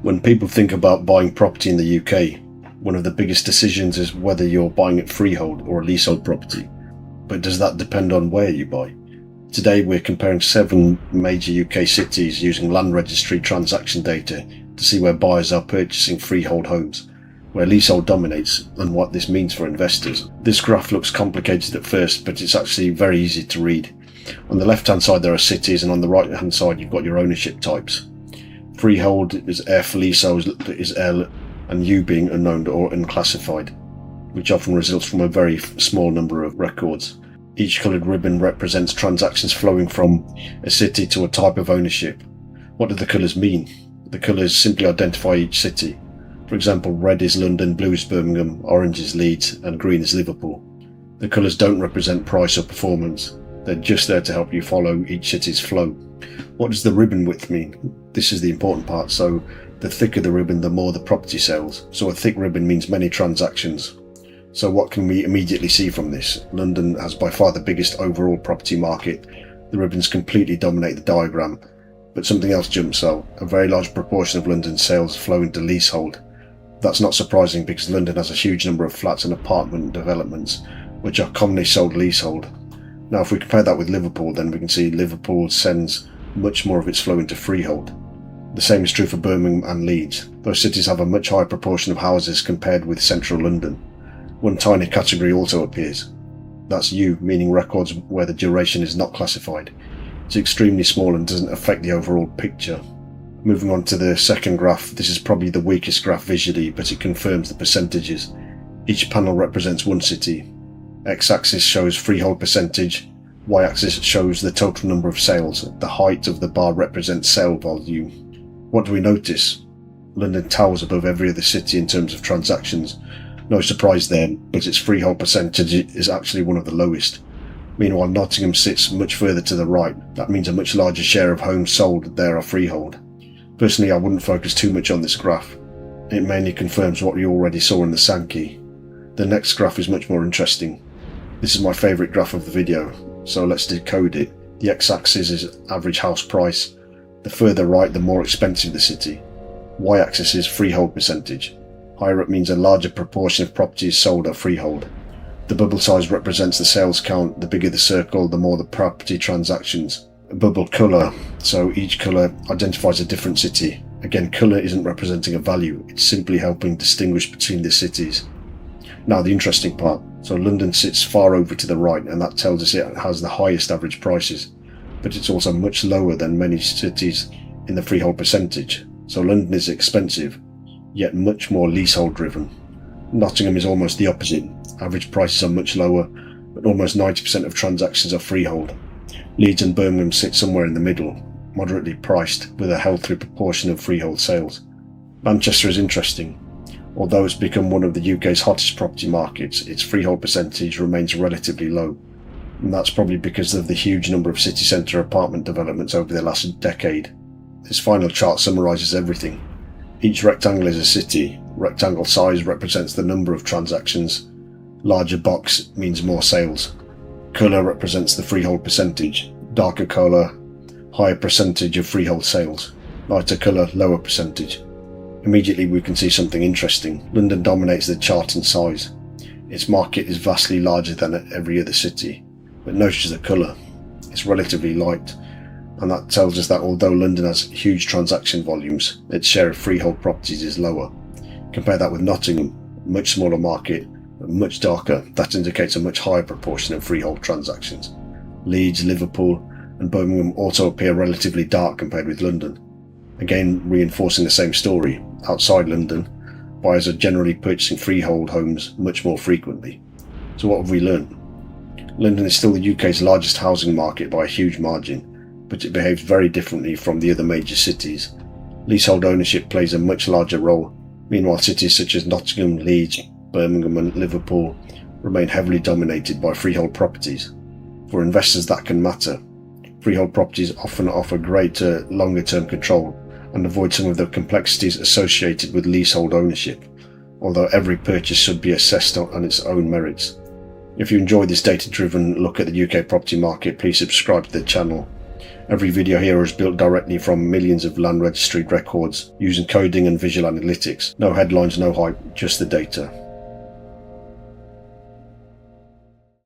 When people think about buying property in the UK, one of the biggest decisions is whether you're buying it freehold or a leasehold property. But does that depend on where you buy? Today we're comparing 7 major UK cities using land registry transaction data to see where buyers are purchasing freehold homes, where leasehold dominates, and what this means for investors. This graph looks complicated at first, but it's actually very easy to read. On the left hand side there are cities, and on the right hand side you've got your ownership types. Freehold is F, leasehold is L, and U being unknown or unclassified, which often results from a very small number of records. Each coloured ribbon represents transactions flowing from a city to a type of ownership. What do the colours mean? The colours simply identify each city. For example, red is London, blue is Birmingham, orange is Leeds, and green is Liverpool. The colours don't represent price or performance. They're just there to help you follow each city's flow. What does the ribbon width mean? This is the important part. So the thicker the ribbon, the more the property sells. So a thick ribbon means many transactions. So what can we immediately see from this? London has by far the biggest overall property market. The ribbons completely dominate the diagram. But something else jumps out. A very large proportion of London's sales flow into leasehold. That's not surprising because London has a huge number of flats and apartment developments, which are commonly sold leasehold. Now if we compare that with Liverpool, then we can see Liverpool sends much more of its flow into freehold. The same is true for Birmingham and Leeds. Those cities have a much higher proportion of houses compared with central London. One tiny category also appears. That's U, meaning records where the duration is not classified. It's extremely small and doesn't affect the overall picture. Moving on to the second graph, this is probably the weakest graph visually, but it confirms the percentages. Each panel represents one city. X-axis shows freehold percentage, Y-axis shows the total number of sales. The height of the bar represents sale volume. What do we notice? London towers above every other city in terms of transactions. No surprise there, but its freehold percentage is actually one of the lowest. Meanwhile, Nottingham sits much further to the right. That means a much larger share of homes sold there are freehold. Personally, I wouldn't focus too much on this graph. It mainly confirms what we already saw in the Sankey. The next graph is much more interesting. This is my favourite graph of the video, so let's decode it. The x-axis is average house price. The further right, the more expensive the city. Y-axis is freehold percentage. Higher up means a larger proportion of properties sold are freehold. The bubble size represents the sales count. The bigger the circle, the more the property transactions. A bubble colour, so each colour identifies a different city. Again, colour isn't representing a value, it's simply helping distinguish between the cities. Now the interesting part, so London sits far over to the right, and that tells us it has the highest average prices, but it's also much lower than many cities in the freehold percentage. So London is expensive, yet much more leasehold driven. Nottingham is almost the opposite. Average prices are much lower, but almost 90% of transactions are freehold. Leeds and Birmingham sit somewhere in the middle, moderately priced, with a healthy proportion of freehold sales. Manchester is interesting. Although it's become one of the UK's hottest property markets, its freehold percentage remains relatively low. And that's probably because of the huge number of city centre apartment developments over the last decade. This final chart summarises everything. Each rectangle is a city. Rectangle size represents the number of transactions. Larger box means more sales. Colour represents the freehold percentage. Darker colour, higher percentage of freehold sales. Lighter colour, lower percentage. Immediately we can see something interesting. London dominates the chart in size. Its market is vastly larger than every other city. But notice the colour. It's relatively light. And that tells us that although London has huge transaction volumes, its share of freehold properties is lower. Compare that with Nottingham, much smaller market, but much darker. That indicates a much higher proportion of freehold transactions. Leeds, Liverpool and Birmingham also appear relatively dark compared with London. Again, reinforcing the same story. Outside London, buyers are generally purchasing freehold homes much more frequently. So what have we learned? London is still the UK's largest housing market by a huge margin, but it behaves very differently from the other major cities. Leasehold ownership plays a much larger role. Meanwhile, cities such as Nottingham, Leeds, Birmingham and Liverpool remain heavily dominated by freehold properties. For investors that can matter. Freehold properties often offer greater, longer-term control and avoid some of the complexities associated with leasehold ownership, although every purchase should be assessed on its own merits. If you enjoy this data-driven look at the UK property market, please subscribe to the channel. Every video here is built directly from millions of land registry records using coding and visual analytics. No headlines, no hype, just the data.